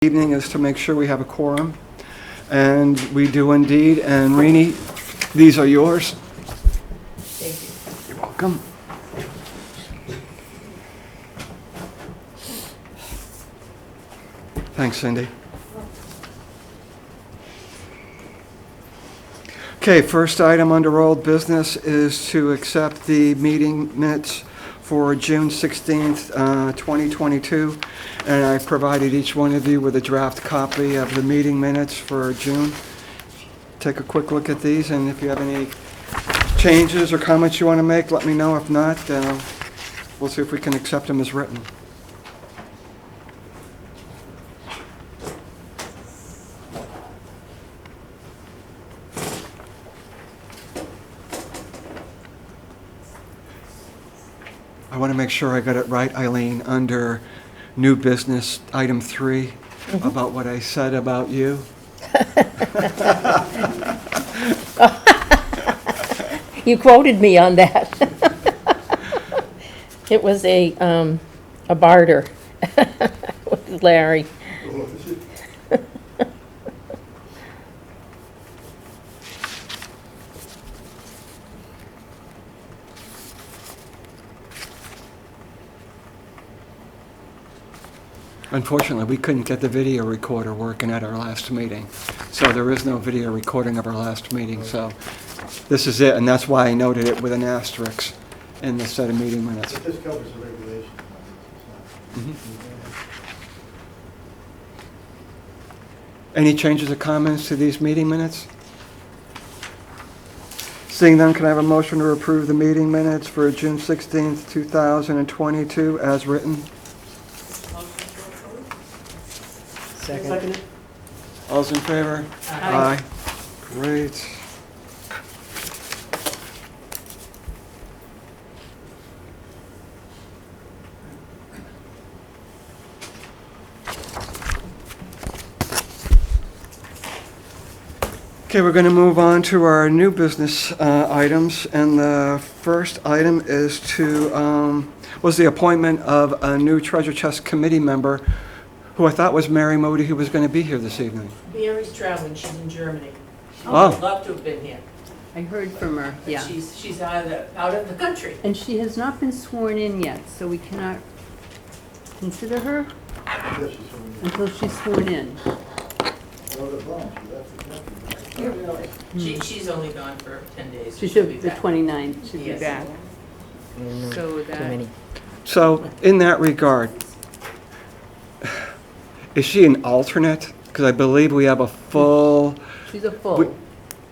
Evening is to make sure we have a quorum, and we do indeed. And Rini, these are yours. Thank you. You're welcome. Thanks, Cindy. Okay, first item under old business is to accept the meeting minutes for June 16th, 2022. And I've provided each one of you with a draft copy of the meeting minutes for June. Take a quick look at these, and if you have any changes or comments you want to make, let me know. If not, we'll see if we can accept them as written. I want to make sure I got it right, Eileen, under new business, item 3, about what I said about you. You quoted me on that. It was a barter with Larry. Unfortunately, we couldn't get the video recorder working at our last meeting, so there is no video recording of our last meeting, so this is it, and that's why I noted it with an asterisk in the set of meeting minutes. It just covers the regulation. Any changes or comments to these meeting minutes? Seeing none, can I have a motion to approve the meeting minutes for June 16th, 2022 as written? Second. All's in favor? Aye. Great. Okay, we're going to move on to our new business items, and the first item is was the appointment of a new Treasure Chest Committee member, who I thought was Mary Moody, who was going to be here this evening. Mary's traveling, she's in Germany. Oh. I'd love to have been here. I heard from her, But yeah. she's out of the country. And she has not been sworn in yet, so we cannot consider her Yes, she's from the- until she's sworn in. well, the bump, she left the country. Really? She's only gone for 10 days. She She'll should, be the back. 29th, should be Yes. back. So Too many. So, in that regard, is she an alternate? Because I believe we have a full, she's a we- full.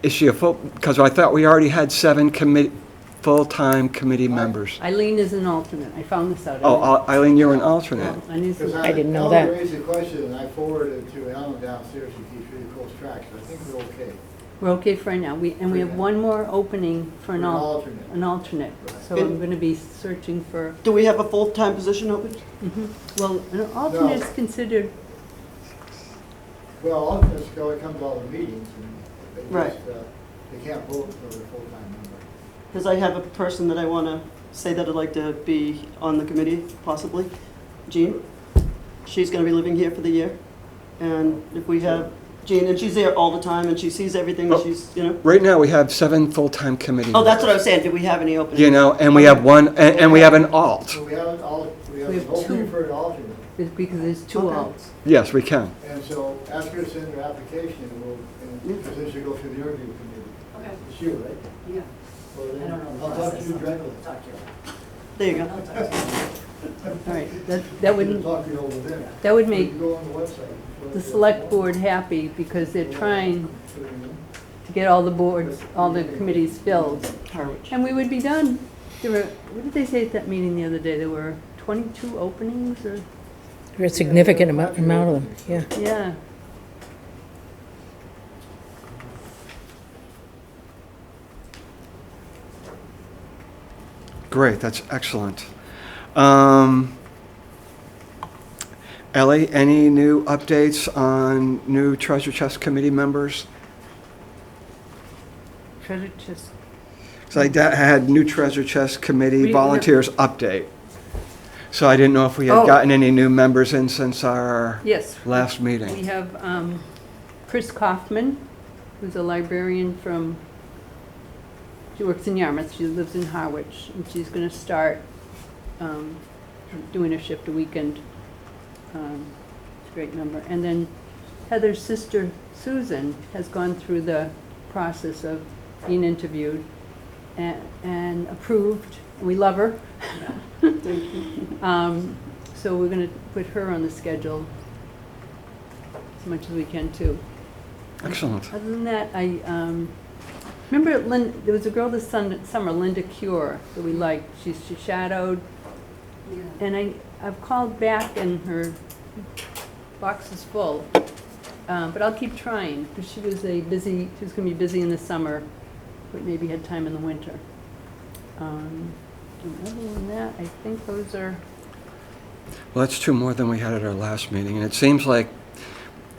is she a full, because I thought we already had 7 full-time committee members. Eileen is an alternate. I found this out. Oh, Eileen, you're an alternate. Because I didn't know that. Ellen raised the question, and I forwarded it to Ellen downstairs, who keeps really close track, so I think we're okay. We're okay for right now. And we have one more opening for an alternate. an alternate. So Good. I'm going to be searching for, Do we have a full-time position open? well, an alternate is considered, Well, alternates go, it comes to all the meetings, and they Right. just, they can't vote for their full-time member. Because I have a person that I want to say that I'd like to be on the committee, possibly. Jean. She's going to be living here for the year. And if we have Jean, and she's there all the time, and she sees everything, and Oh. she's, you know. Right now, we have 7 full-time committee Oh, that's members. what I was saying. Do we have any openings? You know, and we have one, and we have an alt. So we have an We an have opening two. for an alternate, because there's two Okay. alts. Yes, we can. and so ask her to send her application, and we'll, and because then she'll go through the interview committee. Okay. It's you, right? Yeah. Well, then I don't know. I'll talk to you directly. There you go. All right, that We'll would, talk to you over there. that would You make can go on the website. the select board happy because they're trying to get all the boards, all the committees filled. Harwich. And we would be done. There were, what did they say at that meeting the other day? There were 22 openings or, A significant amount of them, yeah. yeah. Great, that's excellent. Ellie, any new updates on new Treasure Chest Committee members? Treasure chest. So I had new Treasure Chest Committee We- volunteers update. So I didn't know if we had Oh. gotten any new members in since our Yes. last We meeting. have Chris Kaufman, who's a librarian from, she works in Yarmouth, she lives in Harwich, and she's going to start doing a shift a weekend. She's a great member. And then Heather's sister, Susan, has gone through the process of being interviewed and approved. We love her. So we're going to put her on the schedule as much as we can too. Excellent. Other than that, I remember there was a girl this summer, Linda Cure, that we liked. She shadowed, and I've called back and her box is full. But I'll keep trying because she was going to be busy in the summer, but maybe had time in the winter. And other than that, I think those are. Well, that's two more than we had at our last meeting, and it seems like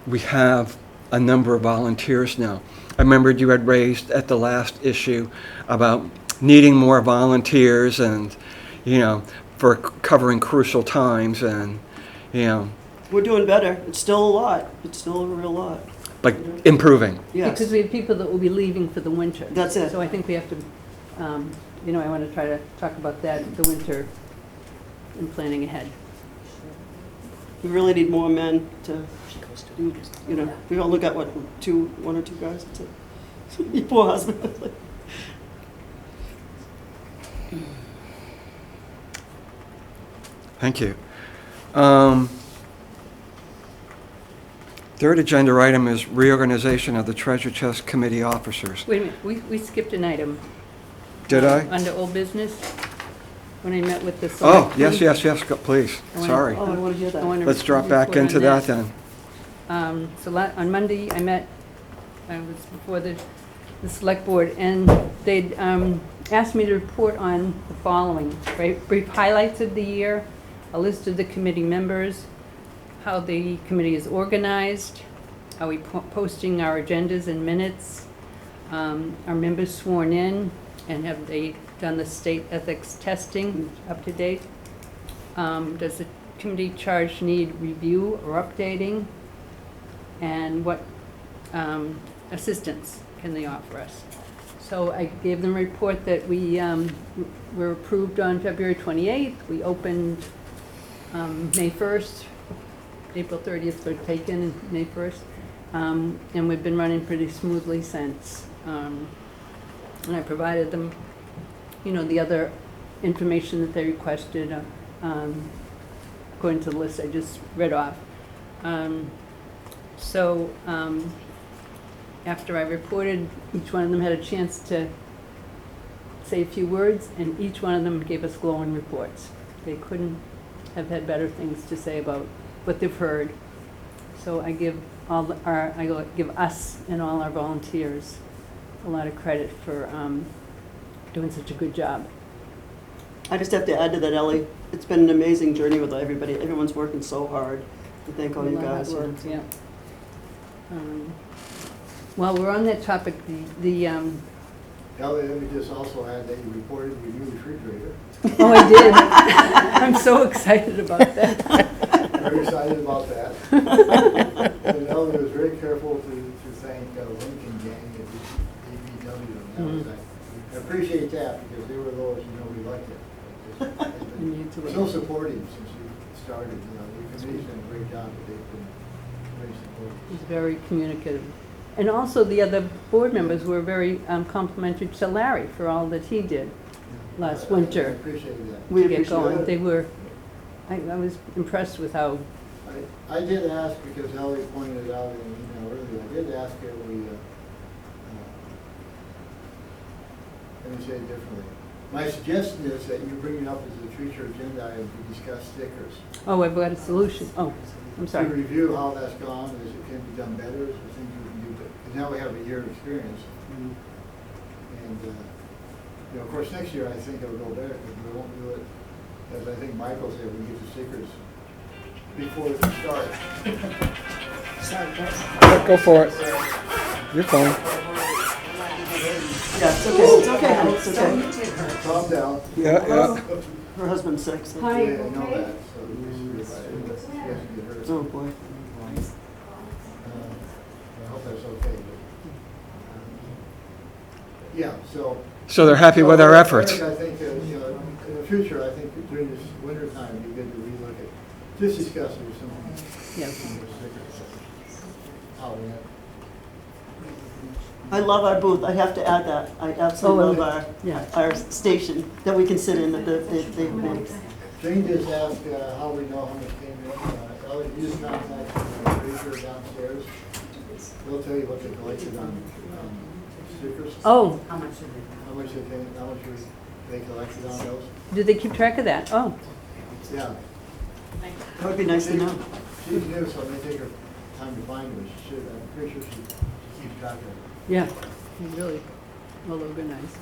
we have a number of volunteers now. I remembered you had raised at the last issue about needing more volunteers and, for covering crucial times and, We're doing better. It's still a lot. It's still a real lot. but improving. Yes. Because we have people that will be leaving for the winter. That's it. So I think we have to, I want to try to talk about that, the winter, and planning ahead. We really need more men to, we've only got, one or two guys, that's it. Your poor husband. Thank you. Third agenda item is reorganization of the Treasure Chest Committee officers. Wait a minute, we skipped an item. Did I? Under old business, when I met with the Oh, select yes, team. please, I wanna- sorry. Oh, I want to hear I that. wanna Let's drop back report on into that then. On Monday, I was before the select board, and they'd asked me to report on the following, right? Brief highlights of the year, a list of the committee members, how the committee is organized, how we posting our agendas and minutes, our members sworn in, and have they done the state ethics testing up to date? Does the committee charge need review or updating? And what assistance can they offer us? So I gave them a report that we were approved on February 28th. We opened May 1st. April 30th were taken, and May 1st. And we've been running pretty smoothly since. And I provided them, the other information that they requested according to the list I just read off. So after I reported, each one of them had a chance to say a few words, and each one of them gave us glowing reports. They couldn't have had better things to say about what they've heard. So I give give us and all our volunteers a lot of credit for doing such a good job. I just have to add to that, Ellie, it's been an amazing journey with everybody. Everyone's working so hard. I thank all you A lot of guys. hard work, yeah. While we're on that topic, Ellie, let me just also add that you reported your new refrigerator. oh, I did. I'm so excited about that. Very excited about that. And Ellie was very careful to thank Lincoln Gang at DPW. And that was, I appreciate that because they were those, we liked it. It's been so supportive since you started. The committee's done a great job, but they've been very supportive. He's very communicative. And also the other board members were very complimentary to Larry for all that he did last I winter appreciate that. We to get appreciate going. it. They were, I was impressed with how, I did ask, because Ellie pointed it out in an email earlier, I did ask her, let me say it differently. My suggestion is that you bring it up as a future agenda item to discuss stickers. oh, I've got a solution. Oh, I'm To sorry. review how that's gone, is it can be done better, is there things we can do better? Because now we have a year of experience. And, of course, next year I think it'll go better, because we won't do it, as I think Michael said, we get the stickers before it starts. Go for it. You're fine. Yeah, it's okay, honey, it's okay. Calm down. Yeah. her husband's sick, so. Hi. Yeah, I know that, so we should get her. Oh, boy. I hope that's okay. Yeah, so. So they're happy with our efforts. I think, you know, in the future, I think during this winter time, it'd be good to relook at, just discuss it with someone. Yeah. How, yeah. I love our booth, I have to add that. I absolutely Oh, love yeah. our station that we can sit in that they've made. Jane just asked how we know how much came in. Ellie, you just contact the appraiser downstairs. They'll tell you what they collected on stickers. Oh, How much they collected on those. do they keep track of that? Oh, Yeah. That would be nice to know. She's new, so it may take her time to find her. She should, I'm pretty sure she keeps track of it. yeah, really well organized.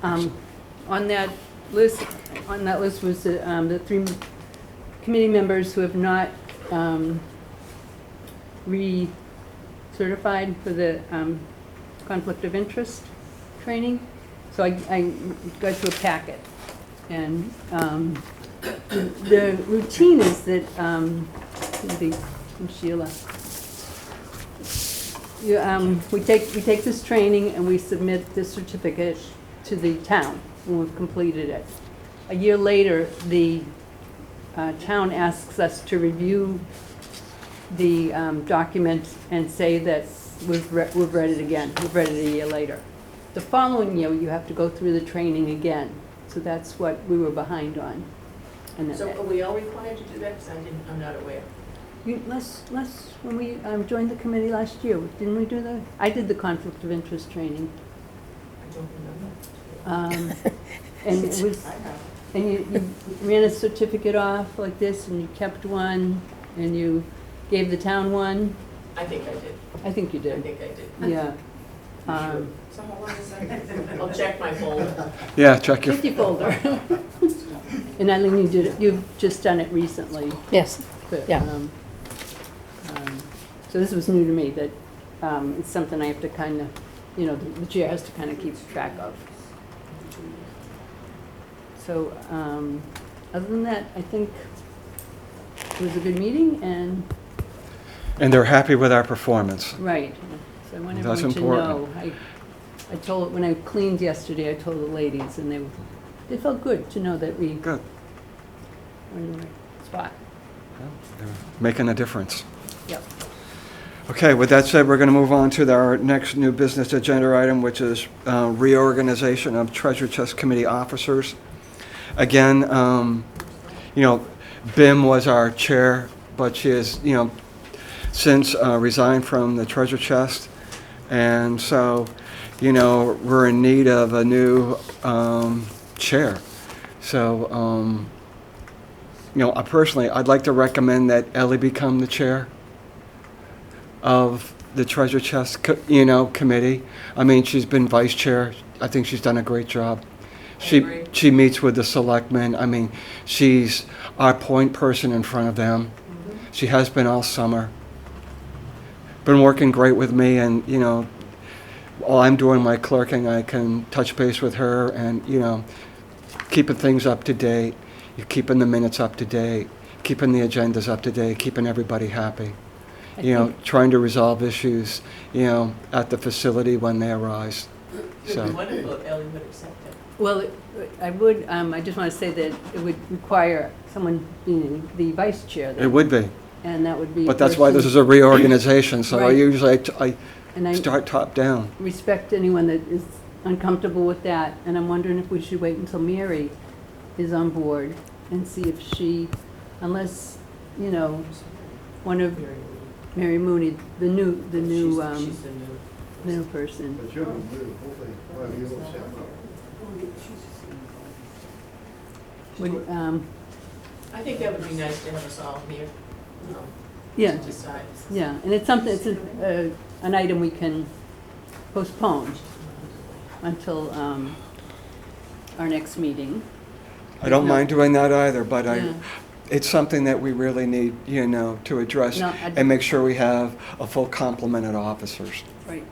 On that list was the 3 committee members who have not re-certified for the conflict of interest training. So I got you a packet. And the routine is that, Sheila, we take this training and we submit this certificate to the town when we've completed it. A year later, the town asks us to review the document and say that we've read it again. We've read it a year later. The following year, you have to go through the training again. So that's what we were behind on. And So are we all required to do that? Because I'm not aware. when we joined the committee last year, didn't we do the? I did the conflict of interest training. I don't remember. And it was, I have. and you ran a certificate off like this, and you kept one, and you gave the town one. I think I did. I think you I did. think I did. Yeah. So hold on a second. I'll check my folder. Yeah, check your, Check your folder. And Eileen, you did it. You've just done it recently. Yes, But, yeah. So this was new to me, that it's something I have to kind of, the chair has to kind of keep track of. So, other than that, I think it was a good meeting, and, and they're happy with our performance. right. So I want That's everyone to important. know. I told, when I cleaned yesterday, I told the ladies, and they felt good to know that we Good. were in the right spot. They're making a difference. Yep. Okay, with that said, we're going to move on to our next new business agenda item, which is reorganization of Treasure Chest Committee officers. Again, Bim was our chair, but she has, since resigned from the Treasure Chest. And so, we're in need of a new chair. So, I personally, I'd like to recommend that Ellie become the chair of the Treasure Chest, committee. I mean, she's been vice chair. I think she's done a great job. agree. She meets with the selectmen. I mean, she's our point person in front of them. She has been all summer. Been working great with me, and while I'm doing my clerking, I can touch base with her and keeping things up to date. You're keeping the minutes up to date, keeping the agendas up to date, keeping everybody happy. Trying to resolve issues, at the facility when they arise. It would be wonderful if Ellie would accept it. Well, I would, I just want to say that it would require someone being the vice chair then. It would be, And that would be. a but that's why this person- is a reorganization, so I Right. usually, And I I start top down. respect anyone that is uncomfortable with that, and I'm wondering if we should wait until Mary is on board and see if she, unless, one of Mary Mooney, the new, She's the new. new person. But you'll be good, hopefully, one of you will step up. Would, I think that would be nice to have us all here. yeah, To decide. yeah, and it's something, it's an item we can postpone until our next meeting. I don't mind doing that either, but Yeah. it's something that we really need, to address No, and make sure we have a full complement of officers. Right.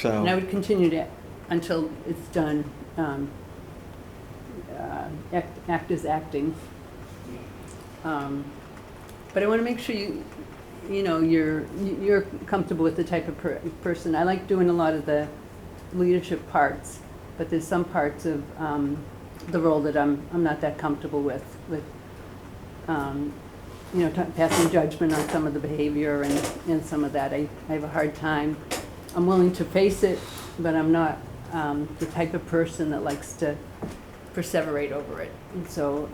And I So, would continue to, until it's done, act as acting. But I want to make sure you're comfortable with the type of person. I like doing a lot of the leadership parts, but there's some parts of the role that I'm not that comfortable with passing judgment on some of the behavior and some of that. I have a hard time. I'm willing to face it, but I'm not the type of person that likes to perseverate over it. And so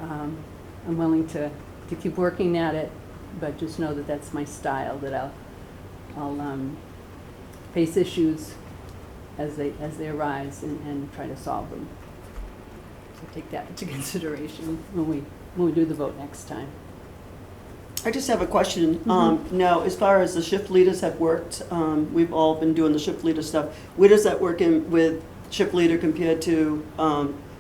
I'm willing to keep working at it, but just know that that's my style, that I'll face issues as they arise and try to solve them. So take that into consideration when we do the vote next time. I just have a question. Now, as far as the shift leaders have worked, we've all been doing the shift leader stuff. Where does that work in with shift leader compared to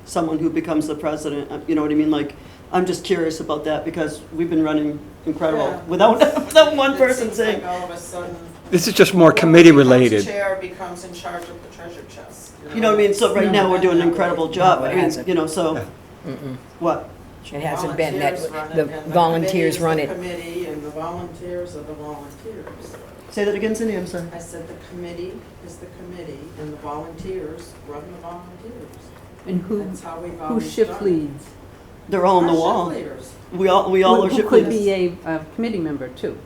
someone who becomes the president? You know what I mean? Like, I'm just curious about that because we've been running incredible Yeah. without one person It seems saying. like all of a sudden. This is just more committee related. The chair becomes in charge of the treasure chest. You know what I mean? So right now, we're doing an incredible job. No, it I mean, hasn't. you know, so, Mm-mm. what? It hasn't been that, Volunteers run it, the and volunteers run committee it. is the committee, and the volunteers are the volunteers. Say that again, Cindy, I'm sorry. I said the committee is the committee, and the volunteers run the volunteers. And That's how we've who always shift done it. leads? They're all on the Our wall. shift leaders. We all are Who shift could leaders. be a committee member too.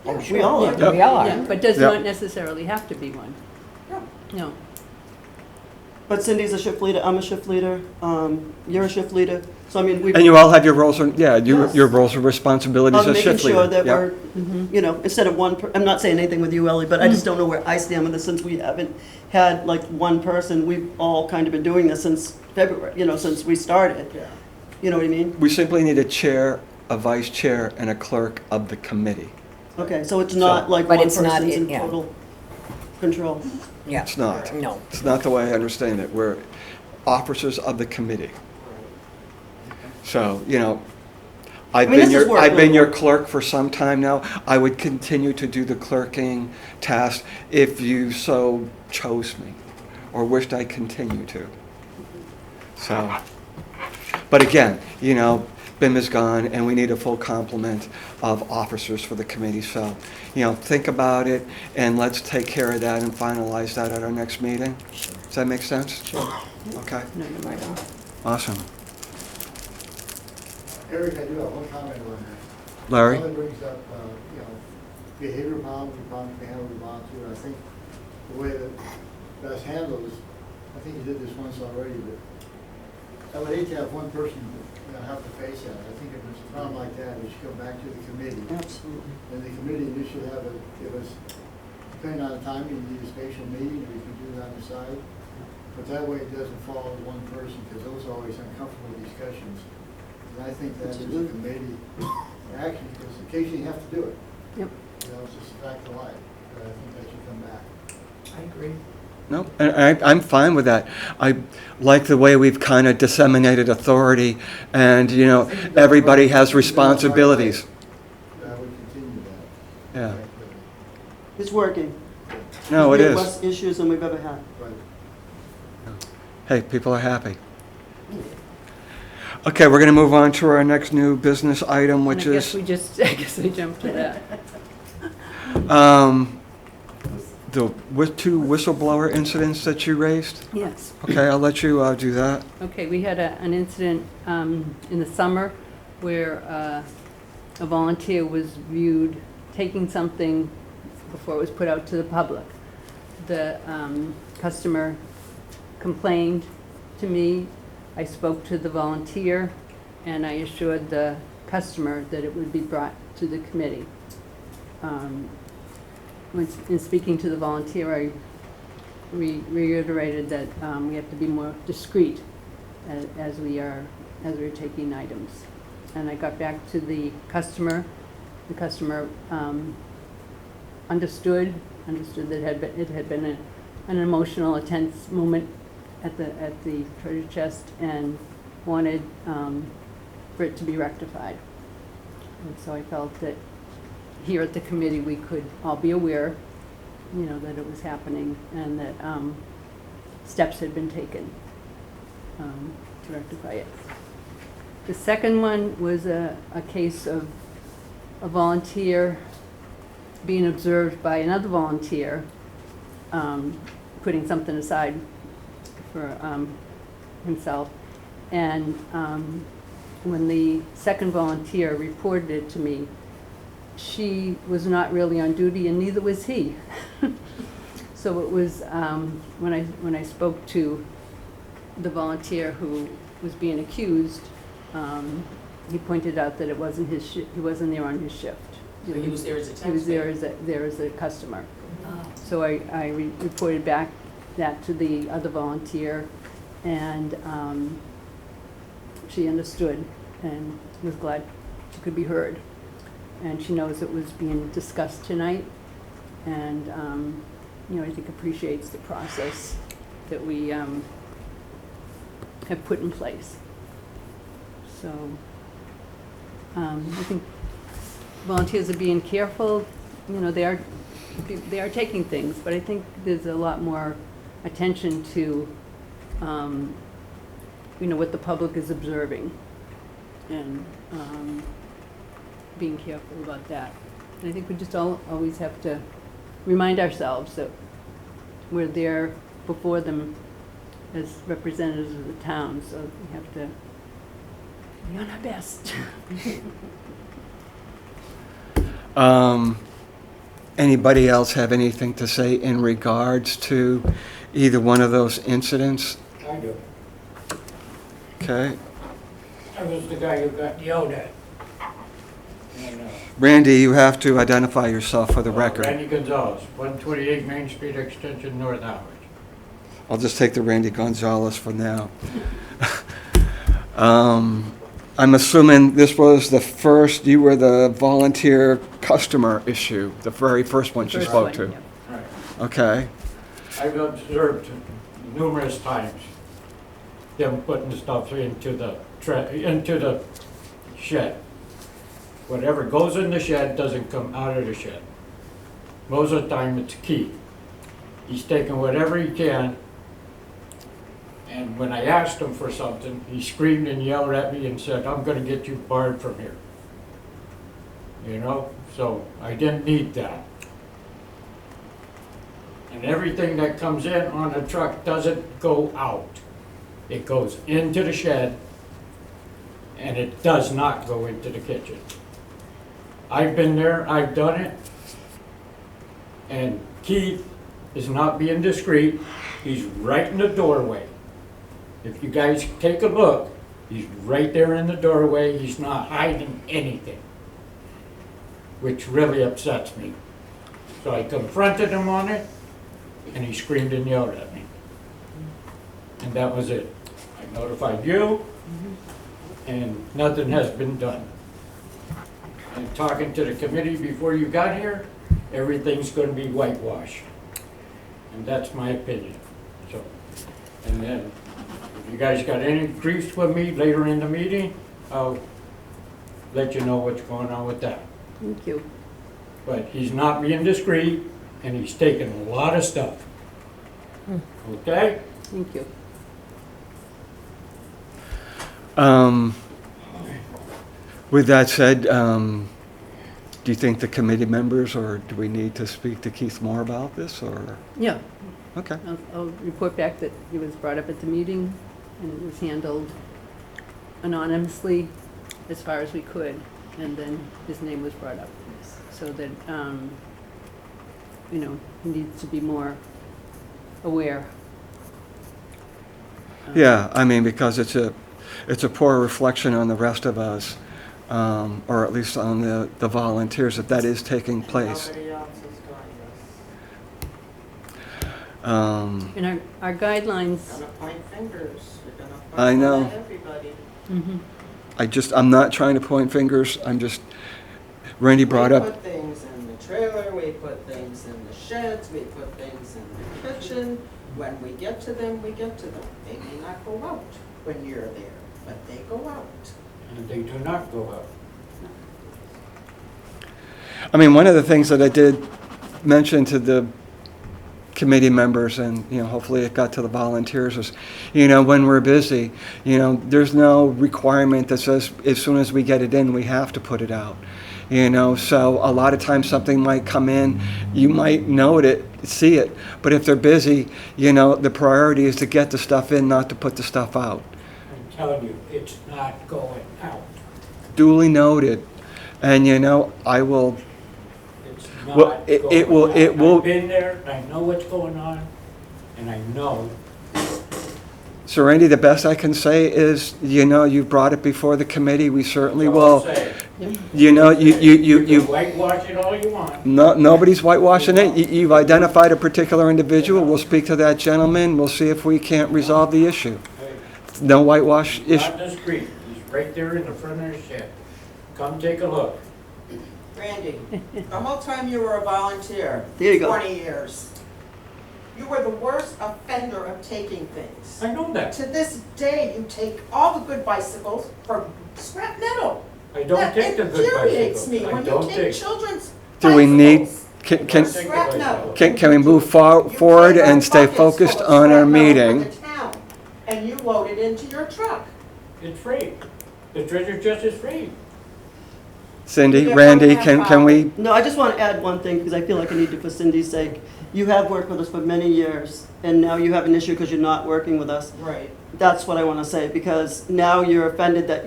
Yeah, We all are. We all Yeah, are. but does Yep. not necessarily have to be one. Yeah. No. But Cindy's a shift leader, I'm a shift leader, you're a shift leader. So I mean, we've. And you all have your roles, your Yes. roles and responsibilities Of as making shift leader. sure that Yep. we're, you know, instead of one, I'm not saying anything with you, Ellie, but I just don't know where I stand with this since we haven't had like one person. We've all kind of been doing this since February, you know, since we started. Yeah. You know what I mean? We simply need a chair, a vice chair, and a clerk of the committee. Okay, so it's not like But one it's not person's in yeah. total control. Yeah. It's not. No. It's not the way I understand it. We're officers of the committee. So, I've mean, been this is work, I've been really. your clerk for some time now. I would continue to do the clerking task if you so chose me or wished I continue to. So, but again, BIM is gone and we need a full complement of officers for the committee. So, think about it and let's take care of that and finalize that at our next meeting. Does that make sense? Sure. Okay, No, no, no. awesome. Eric, I do have one comment on that. Larry? It brings up, behavioral problems, the problems we have with volunteers. I think the way that that's handled is, I think you did this once already, but I would hate to have one person, have to face that. I think if it's a problem like that, we should go back to the committee. Absolutely. And the committee, you should give us, depending on the time, you need a spatial meeting, or we can do it on the side. But that way it doesn't fall on one person, because those are always uncomfortable discussions. And I think that is a committee action, because occasionally you have to do it. Yep. It's just a fact of life, but I think that should come back. I agree. No, and I'm fine with that. I like the way we've kind of disseminated authority and, everybody has responsibilities. I would continue that. Yeah. It's working. No, it We have is. less issues than we've ever had. Right. Hey, people are happy. Okay, we're going to move on to our next new business item, which And I guess is I guess we jumped to that. the two whistleblower incidents that you raised. Yes. Okay, I'll let you do that. Okay, we had an incident in the summer where a volunteer was viewed taking something before it was put out to the public. The customer complained to me. I spoke to the volunteer, and I assured the customer that it would be brought to the committee. In speaking to the volunteer, I reiterated that we have to be more discreet as we're taking items. And I got back to the customer. The customer understood that it had been an emotional, a tense moment at the treasure chest, and wanted for it to be rectified. And so I felt that here at the committee we could all be aware, that it was happening and that steps had been taken to rectify it. The second one was a case of a volunteer being observed by another volunteer, putting something aside for himself. And when the second volunteer reported it to me, she was not really on duty, and neither was he. So it was, when I spoke to the volunteer who was being accused, he pointed out that it wasn't his he wasn't there on his shift. So he was there as a He was there taxpayer? as a customer. So I reported back that to the other volunteer, and she understood and was glad she could be heard. And she knows it was being discussed tonight, and, I think appreciates the process that we have put in place. So I think volunteers are being careful, they are taking things, but I think there's a lot more attention to, what the public is observing, and being careful about that. And I think we just always have to remind ourselves that we're there before them as representatives of the town, so we have to be on our best. Anybody else have anything to say in regards to either one of those incidents? I do. Okay. I was the guy who got yelled at. And, Randy, you have to identify yourself for the record. Randy Gonzalez, 128 Main Street Extension, North Harwich. I'll just take the Randy Gonzalez for now. I'm assuming this was the first, you were the volunteer customer issue, the very first one she First spoke one, to. yeah. Right. Okay. I've observed numerous times them putting stuff into the shed. Whatever goes in the shed doesn't come out of the shed. Most of the time, it's Keith. He's taking whatever he can, and when I asked him for something, he screamed and yelled at me and said, "I'm gonna get you barred from here." So I didn't need that. And everything that comes in on the truck doesn't go out. It goes into the shed, and it does not go into the kitchen. I've been there, I've done it, and Keith is not being discreet. He's right in the doorway. If you guys take a look, he's right there in the doorway. He's not hiding anything, which really upsets me. So I confronted him on it, and he screamed and yelled at me. And that was it. I notified you, and nothing has been done. And talking to the committee before you got here, everything's going to be whitewashed. And that's my opinion. So, and then, if you guys got any griefs with me later in the meeting, I'll let you know what's going on with that. Thank you. But he's not being discreet, and he's taking a lot of stuff. Okay? Thank you. With that said, do you think the committee members, or do we need to speak to Keith more about this, or? Yeah, Okay. I'll report back that it was brought up at the meeting, and it was handled anonymously as far as we could, and then his name was brought up, so that, he needs to be more aware. Yeah, I mean, because it's a poor reflection on the rest of us, or at least on the volunteers, that is taking place. Nobody else has gotten And our guidelines, this. Gonna point fingers. You're gonna point I know. at everybody. I'm not trying to point fingers, Randy brought We up, put things in the trailer, we put things in the sheds, we put things in the kitchen. When we get to them, we get to them. They may not go out when you're there, but they go out. And they do not go out. one of the things that I did mention to committee members, and, hopefully it got to the volunteers, is, when we're busy, there's no requirement that says as soon as we get it in, we have to put it out. So a lot of times something might come in, you might note it, see it, but if they're busy, the priority is to get the stuff in, not to put the stuff out. I'm telling you, it's not going out. Duly noted. And, I will, It's Well, not it going will- out. it will- I've been there, I know what's going on, and I know. so Randy, the best I can say is, you've brought it before the committee, we certainly That's all will. I'm saying. You You can whitewash it all you want. nobody's whitewashing it. You've identified a particular individual. We'll speak to that gentleman. We'll see if we can't resolve the issue. Hey, No whitewash he's issue. not in the street, he's right there in the front of the shed. Come take a look. Randy, the whole time you were a volunteer, There you go. 20 years, you were the worst offender of taking things. I know that. To this day, you take all the good bicycles for scrap metal. I don't take the good That infuriates bicycles. me I when you don't take take. children's Do we need, bicycles. can, I can, don't take the Scrap metal. bicycles. can we move forward You and stay take our buckets focused full of on our scrap metal meeting? from the town, and you load it into your truck. It's free. The treasure chest is free. Cindy, Yeah, Randy, one can half we, No, I just want to add one thing, because I feel like I need to for Cindy's sake. You have worked with us for many years, and now you have an issue because you're not working with us. Right. That's what I want to say, because now you're offended that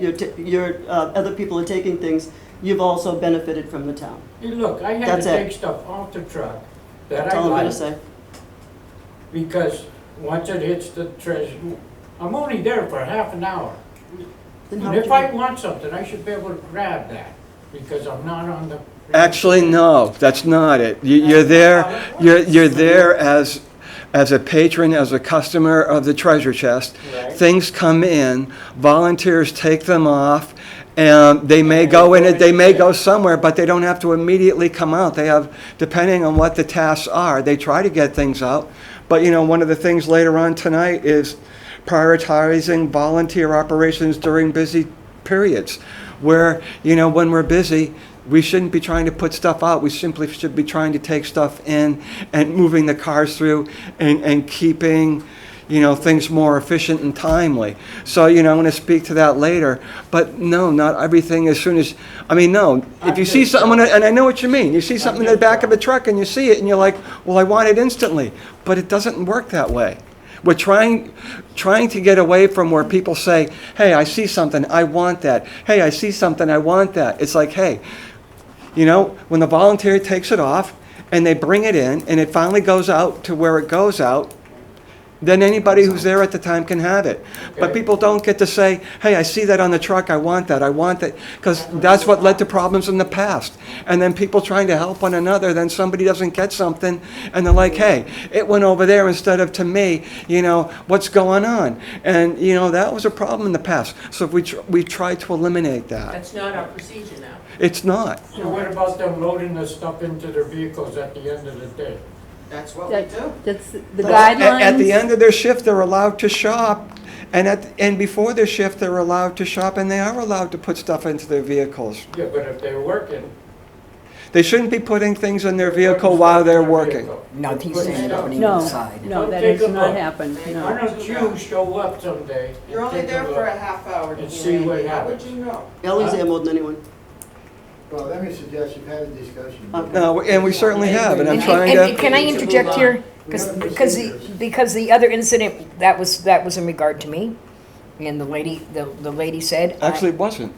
other people are taking things. You've also benefited from the town. Hey, look, I had That's to it. take stuff off the truck that That's I all I'm going to like, say. because once it hits the treasure, I'm only there for half an hour. Then how And would if you- I want something, I should be able to grab that, because I'm not on the. actually, no, that's not it. You're there, you're there as a patron, as a customer of the treasure chest. Right. Things come in, volunteers take them off, and they may go in it, they may go somewhere, but they don't have to immediately come out. They have, depending on what the tasks are, they try to get things out. But, one of the things later on tonight is prioritizing volunteer operations during busy periods, where, when we're busy, we shouldn't be trying to put stuff out. We simply should be trying to take stuff in and moving the cars through and keeping, things more efficient and timely. So, I'm going to speak to that later. But no, not everything as soon as, no, if you see something, and I know what you mean, you see something in the back of a truck and you see it and you're like, well, I want it instantly. But it doesn't work that way. We're trying to get away from where people say, hey, I see something, I want that. Hey, I see something, I want that. It's like, hey, when the volunteer takes it off and they bring it in and it finally goes out to where it goes out, then anybody who's there at the time can have it. But Okay. people don't get to say, hey, I see that on the truck, I want that, because that's what led to problems in the past. And then people trying to help one another, then somebody doesn't get something, and they're like, hey, it went over there instead of to me, what's going on? And, that was a problem in the past. So we tried to eliminate that. That's not our procedure now. It's not. So what about them loading the stuff into their vehicles at the end of the day? That's what we That- do. That's the At guidelines. the end of their shift, they're allowed to shop, and before their shift, they're allowed to shop, and they are allowed to put stuff into their vehicles. Yeah, but if they're working. They shouldn't be putting things in their vehicle while they're working. No, he's saying opening No, inside. no, that Take has a not look. happened, Why no. don't you show up someday? and You're only take a there look? for a half hour. And see Randy. what How would happens. you know? Ellie's there more than anyone. Well, let me suggest you've had a discussion. No, and we certainly have, and I'm And- trying and to, can I interject here? We have Because the other incident, that was in regard to me, and the lady said. actually, it wasn't.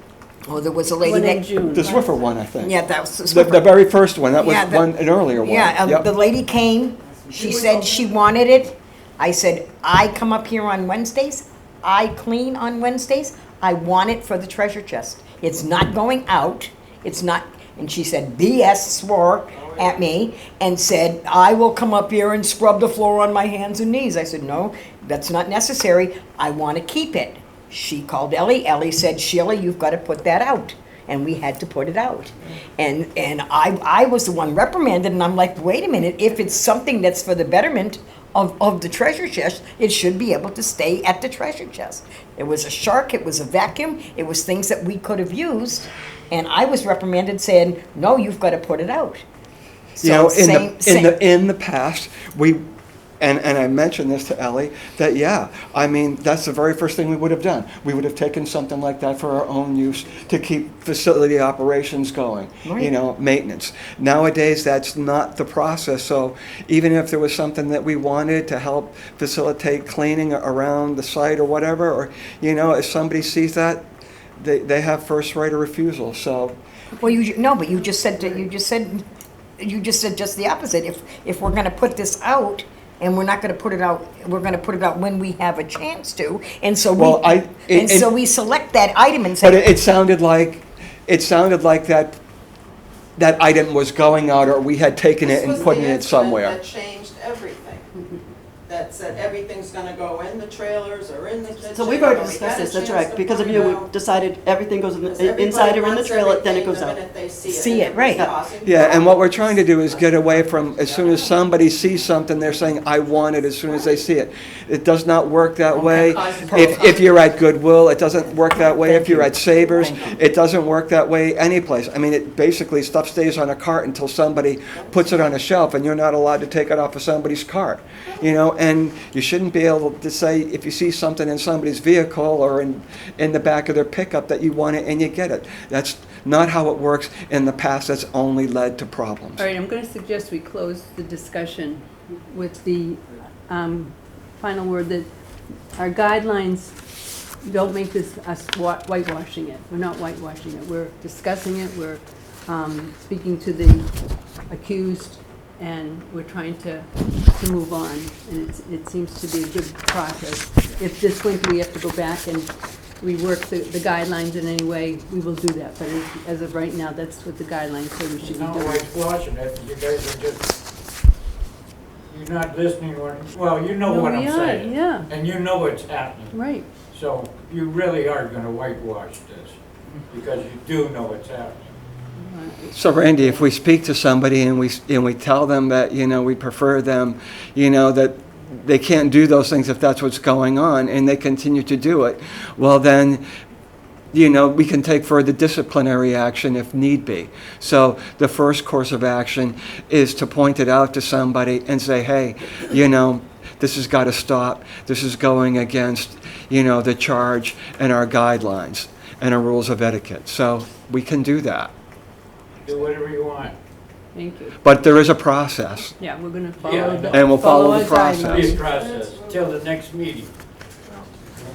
Oh, there was a lady One in that. June. The Swiffer one, I think. Yeah, that was the The Swiffer. very first one, that was Yeah, an earlier one. Yeah, Yep. the lady came, she said she wanted it. I said, I come up here on Wednesdays, I clean on Wednesdays, I want it for the treasure chest. It's not going out, it's not, and she said, BS, swore at me and said, I will come up here and scrub the floor on my hands and knees. I said, no, that's not necessary, I want to keep it. She called Ellie, Ellie said, Sheila, you've got to put that out. And we had to put it out. And I was the one reprimanded, and I'm like, wait a minute, if it's something that's for the betterment of the treasure chest, it should be able to stay at the treasure chest. It was a shark, it was a vacuum, it was things that we could have used, and I was reprimanded saying, no, you've got to put it out. So In same- the past, and I mentioned this to Ellie, that, yeah, I mean, that's the very first thing we would have done. We would have taken something like that for our own use to keep facility operations going, Right. maintenance. Nowadays, that's not the process, so even if there was something that we wanted to help facilitate cleaning around the site or whatever, or, if somebody sees that, they have first right of refusal, so. Well, but you just said just the opposite. If we're gonna put this out, and we're not gonna put it out, we're gonna put it out when we have a chance to, and so Well, we select that item and But say, it sounded like that item was going out, or we had taken it and putting it This was the somewhere. incident that changed everything. That said everything's gonna go in the trailers or in the kitchen. So we've already or we discussed had a this, that's chance right, to because of find you, out. we've decided everything goes Because inside or in the everybody trailer, then it wants goes out. everything the minute they See it, and right. it's causing Yeah, and what we're problems. trying to do is get away from, as soon as somebody sees something, they're saying, I want it as soon as they see it. It does not work that way. If you're at Goodwill, it doesn't work that way. If you're at Savers, it doesn't work that way anyplace. I mean, it basically, stuff stays on a cart until somebody puts it on a shelf, and you're not allowed to take it off of somebody's cart. And you shouldn't be able to say, if you see something in somebody's vehicle or in the back of their pickup, that you want it and you get it. That's not how it works. In the past, that's only led to problems. All right, I'm going to suggest we close the discussion with the final word that our guidelines don't make this us whitewashing it. We're not whitewashing it. We're discussing it. We're speaking to the accused, and we're trying to move on. And it seems to be a good process. If this point we have to go back and rework the guidelines in any way, we will do that. But as of right now, that's what the guidelines say we should be No, doing. whitewashing it, you guys are just, you're not listening, well, you know No, what we I'm are, saying. yeah. And you know what's happening. Right. So you really are gonna whitewash this, because you do know what's happening. So Randy, if we speak to somebody and we tell them that, we prefer them, that they can't do those things if that's what's going on, and they continue to do it, well then, we can take further disciplinary action if need be. So the first course of action is to point it out to somebody and say, hey, this has got to stop. This is going against, the charge and our guidelines and our rules of etiquette. So we can do that. Do whatever you want. Thank you. But there is a process. Yeah, we're going to Yeah, follow the... and we'll follow the our process. Be a guidelines. process till the next meeting.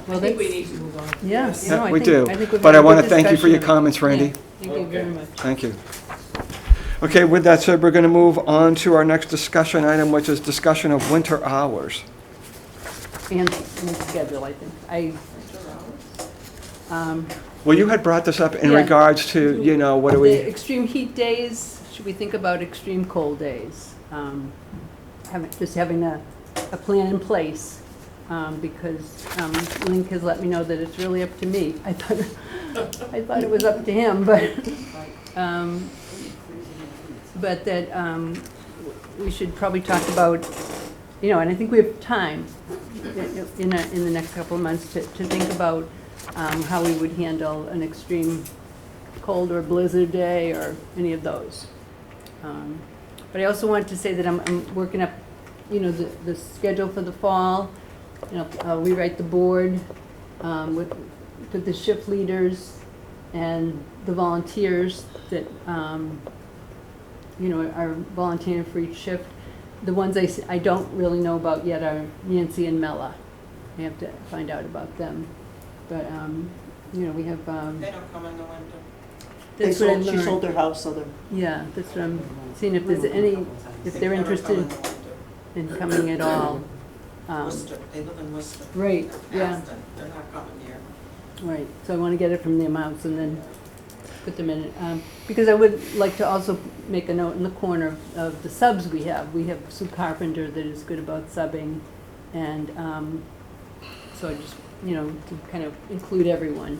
Well, I think we that's- need to move on. Yes. Yeah, no, I we think- do. I think we've But had I a want to good thank you for your discussion. comments, Randy. Yeah, thank you very Okay. much. Thank you. Okay, with that said, we're going to move on to our next discussion item, which is discussion of winter hours. And schedule, I think. Well, you had brought this up in Yeah. regards to, what do The we, extreme heat days, should we think about extreme cold days? Having a plan in place, because Link has let me know that it's really up to me. I thought it was up to him, but that we should probably talk about, and I think we have time in the next couple of months to think about how we would handle an extreme cold or blizzard day or any of those. But I also wanted to say that I'm working up, the schedule for the fall. I'll rewrite the board with the shift leaders and the volunteers that, are volunteering for each shift. The ones I don't really know about yet are Nancy and Mella. I have to find out about them. But, we have, They don't come in the winter. that's what I She learned. sold their house, so they're, Yeah, that's what I'm seeing, if there's any, if They they're never come interested in the winter. in coming at all. Worcester, they live in Worcester. Right, yeah, Aston, they're not coming here. right, so I want to get it from their mouths and then put them in it. Because I would like to also make a note in the corner of the subs we have. We have Sue Carpenter that is good about subbing, and so I just, to kind of include everyone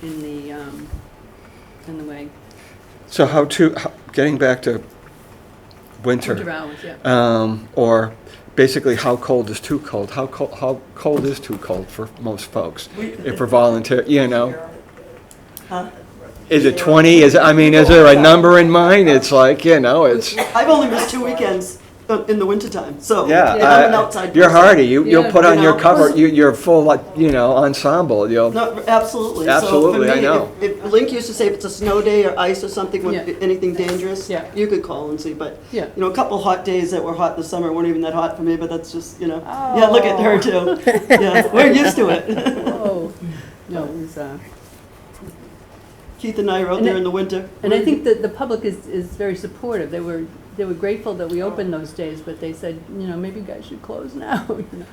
in the way. so getting back to Winter hours, yeah. or basically how cold is too cold? How cold is too cold for most folks? If we're volunteer, huh? Is it 20? Is there a number in mind? It's like, it's, I've only missed 2 weekends in the wintertime, so. Yeah, and I'm an outside you're person. hardy. You'll Yeah. put on your You know? cover, your full, like, ensemble. You'll, No, absolutely. Absolutely, So I for know. me, if Link used to say if it's a snow day or ice or something, Yeah. anything dangerous, Yeah. you could call and see, but, Yeah. a couple hot days that were hot this summer weren't even that hot for me, but that's just, yeah, look at her too. Yeah, we're used to it. Oh, no, it was, Keith and I are out And there it- in the winter. and I think that the public is very supportive. They were grateful that we opened those days, but they said, maybe you guys should close now,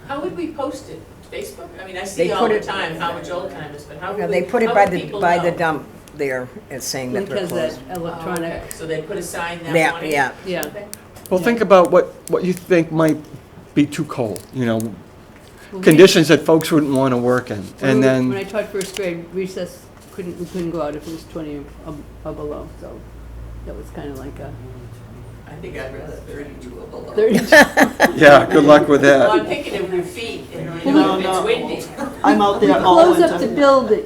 How would we post it? Facebook? I mean, I They see all put the it- time how much old timers, but how Yeah, would we, they put it how by would the, people by the know? dump there, it's saying that Link they're has that closed. Oh, electronic, okay. So they put a sign that Yeah, morning? yeah. yeah. well, think about what you think might be too cold, Well, we- conditions that folks wouldn't want to work in. And When I then, taught first grade, recess, we couldn't go out if it was 20 or below, so that was kind of like a I think I'd rather 32 or below. 30. yeah, good luck with Well, I'm that. thinking of your feet, and No, if no. it's windy. I'm out there all Close up the winter. building,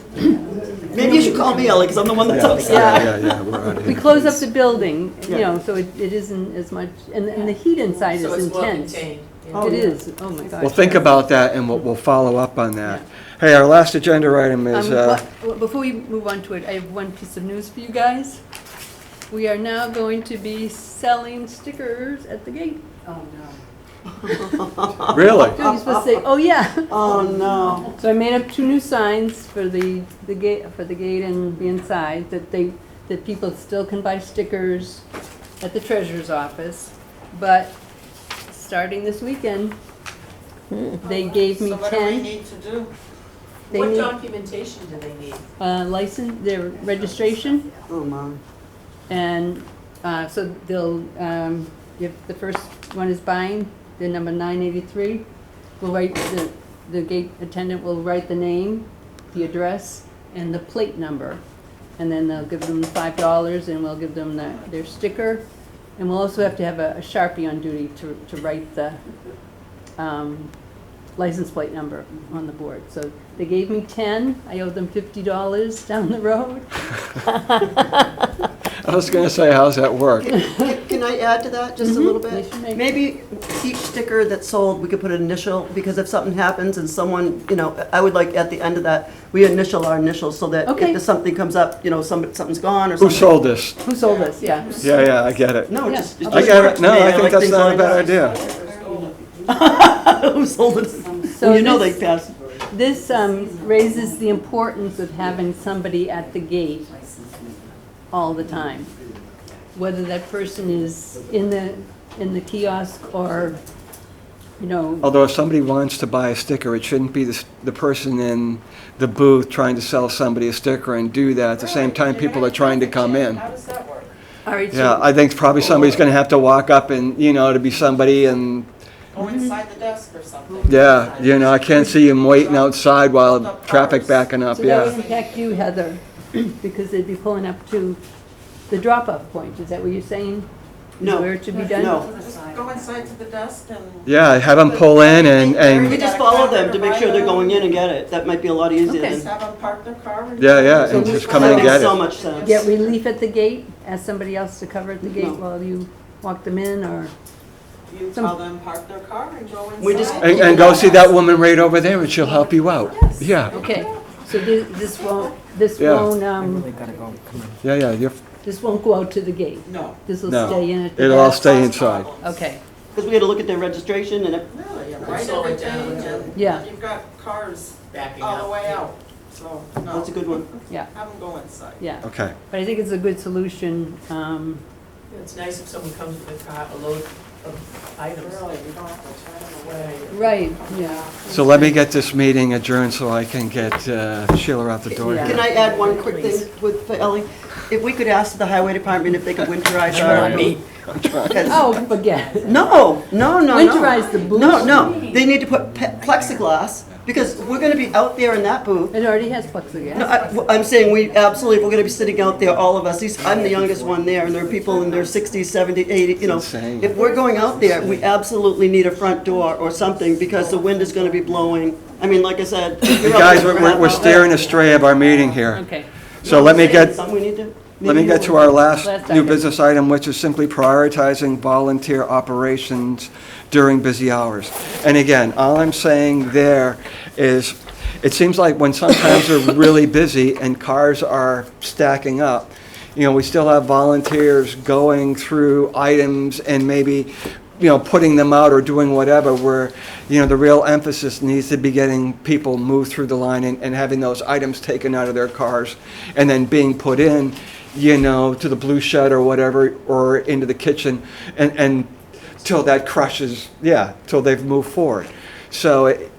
Maybe you should call me, Ellie, because I'm the one that's upset. Yeah, we're out of we here. close up the building, Yeah. so it isn't as much, and the heat inside So is it's well intense. contained. yeah. Oh, It yeah. is, oh my gosh. Well, think about that, and we'll follow up on that. Hey, our last agenda item is, Before we move on to it, I have one piece of news for you guys. We are now going to be selling stickers at the gate. Oh, no. really? You're supposed to say, oh yeah. Oh, no. So I made up 2 new signs for the gate, and the inside, that people still can buy stickers at the treasurer's office. But starting this weekend, they gave me So what do we 10. need to do? They What need documentation do they need? license, their registration, Oh, my. and so they'll, if the first one is buying, the number 983, will write, the gate attendant will write the name, the address, and the plate number. And then they'll give them $5, and we'll give them their sticker. And we'll also have to have a Sharpie on duty to write the license plate number on the board. So they gave me 10, I owe them $50 down the road. I was gonna say, how's that work? Can I add to that just a little bit? Yes, you may. Maybe each sticker that's sold, we could put an initial, because if something happens and someone, I would like at the end of that, we initial our initials so that Okay. if something comes up, something's gone or Who something. sold this? Who sold this? Yeah. Yeah, I get it. No, Yeah. just. it I just get works it. No, for me. I think like that's things not a like bad that. idea. Who sold it? So Well, you know this- they passed. This raises the importance of having somebody at the gate all the time. Whether that person is in the kiosk or, Although if somebody wants to buy a sticker, it shouldn't be the person in the booth trying to sell somebody a sticker and do that at the same time people are trying to come in. How does that work? all right, Yeah, so, I think probably somebody's gonna have to walk up and, to be somebody and, Go inside the desk or something? yeah, I can't see him waiting outside while traffic backing up, so that would yeah. impact you, Heather, because they'd be pulling up to the drop-off point. Is that what you're saying? Is No. where it should be done? No. Just go inside to the desk and. Yeah, have them pull in We and, just follow them to make sure they're going in and get it. That might be a lot easier Okay. than. Just have them park their car and. yeah, So and we- just come in and That get makes so it. much sense. Get relief at the gate? Ask somebody else to cover at the gate No. while you walk them in, or? You tell them park their car and go inside. We just- And go see that woman right over there and she'll help you out. Yeah, Okay, so this won't, Yeah. Gotta go, come on. yeah, this won't go out to the gate? No. This will No. stay in at the it'll all desk? stay inside. Okay, Because we had to look at their registration and Really, you write Slow it everything down. and Yeah. you've got cars Backing all up. the way out, so, no. that's a good one. yeah, Have them go inside. yeah. Okay. But I think it's a good solution. It's nice if someone comes with a car, a load of items. Really, you don't have to turn them away. Right, yeah. So let me get this meeting adjourned so I can get Sheila out the door Yeah. Can here. I add one quick thing for Ellie? If we could ask the highway department if they could winterize our. Because- Oh, forget it. No. Winterize the booth? No, they need to put plexiglass, because we're gonna be out there in that booth. It already has plexiglass. No, I'm saying we absolutely, if we're gonna be sitting out there, all of us, I'm the youngest one there, and there are people in their 60s, 70s, 80s, insane. If we're going out there, we absolutely need a front door or something, because the wind is gonna be blowing. I mean, like I said. Guys, we're steering astray of our meeting here. Okay, So let me get, Something we need to let me get to our last Last new item. business item, which is simply prioritizing volunteer operations during busy hours. And again, all I'm saying there is, it seems like when sometimes they're really busy and cars are stacking up, you know, we still have volunteers going through items and maybe, you know, putting them out or doing whatever, where, you know, the real emphasis needs to be getting people moved through the line and having those items taken out of their cars and then being put in, you know, to the blue shed or whatever, or into the kitchen, and till that crushes, till they've moved forward. So,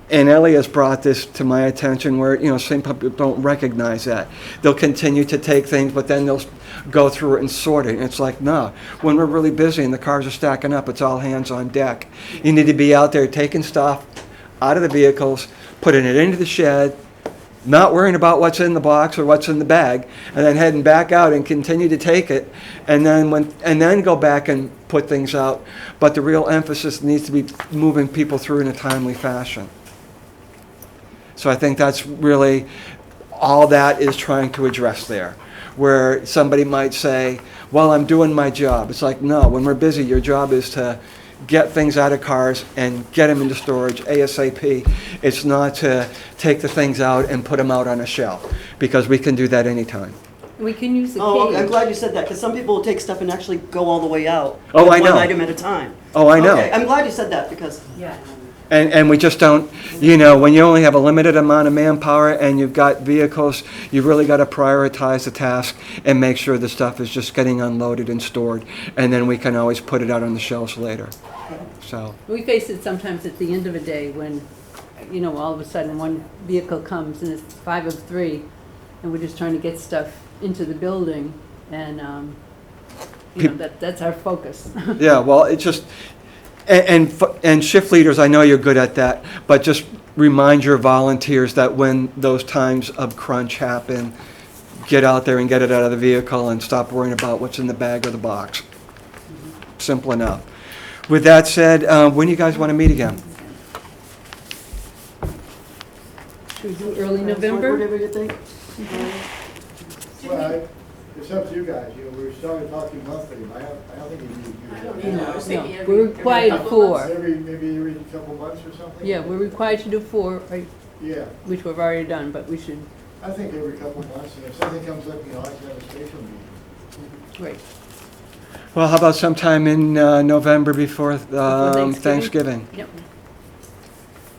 and Ellie has brought this to my attention where, you know, some people don't recognize that. They'll continue to take things, but then they'll go through it and sort it. And it's like, no, when we're really busy and the cars are stacking up, it's all hands on deck. You need to be out there taking stuff out of the vehicles, putting it into the shed, not worrying about what's in the box or what's in the bag, and then heading back out and continue to take it, and then go back and put things out. But the real emphasis needs to be moving people through in a timely fashion. So I think that's really all that is trying to address there, where somebody might say, well, I'm doing my job. It's like, no, when we're busy, your job is to get things out of cars and get them into storage ASAP. It's not to take the things out and put them out on a shelf, because we can do that anytime. We can use the Oh, I'm cage. glad you said that, because some people will take stuff and actually go all the way out. Oh, with I know. One item at a time. Oh, I know. Okay, I'm glad you said that, because Yeah. And we just don't, you know, when you only have a limited amount of manpower and you've got vehicles, you've really got to prioritize the task and make sure the stuff is just getting unloaded and stored. And then we can always put it out on the shelves later. So, We face it sometimes at the end of a day when, you know, all of a sudden one vehicle comes and it's 5 of 3, and we're just trying to get stuff into the building, and, you know, that's our focus. yeah, well, it just, and shift leaders, I know you're good at that, but just remind your volunteers that when those times of crunch happen, get out there and get it out of the vehicle and stop worrying about what's in the bag or the box. Simple enough. With that said, when do you guys want to meet again? Should we do early November? whatever you think. Well, it's up to you guys, you know, we started talking monthly, but I don't think you need to do I that. don't either. I was thinking No, every- we're every required couple for. months. Maybe every couple months or something? Yeah, we're required to do 4, right, Yeah, which we've already done, but we should, I think every couple months, and if something comes up, you know, I like to have a special meeting. right. Well, how about sometime in November before Thanksgiving? Thanksgiving? Yep.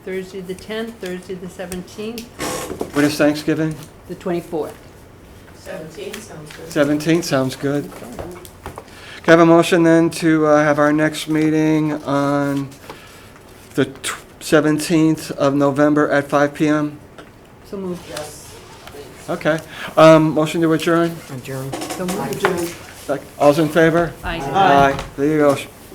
Thursday the 10th, Thursday the 17th, When is Thanksgiving? the 24th. 17 sounds good. 17th, sounds good. Can I have a motion then to have our next meeting on the 17th of November at 5 PM? So moved. Yes, please. Okay. Motion to adjourn? Adjourn. So moved. All's in favor? Aye. Aye. There you go.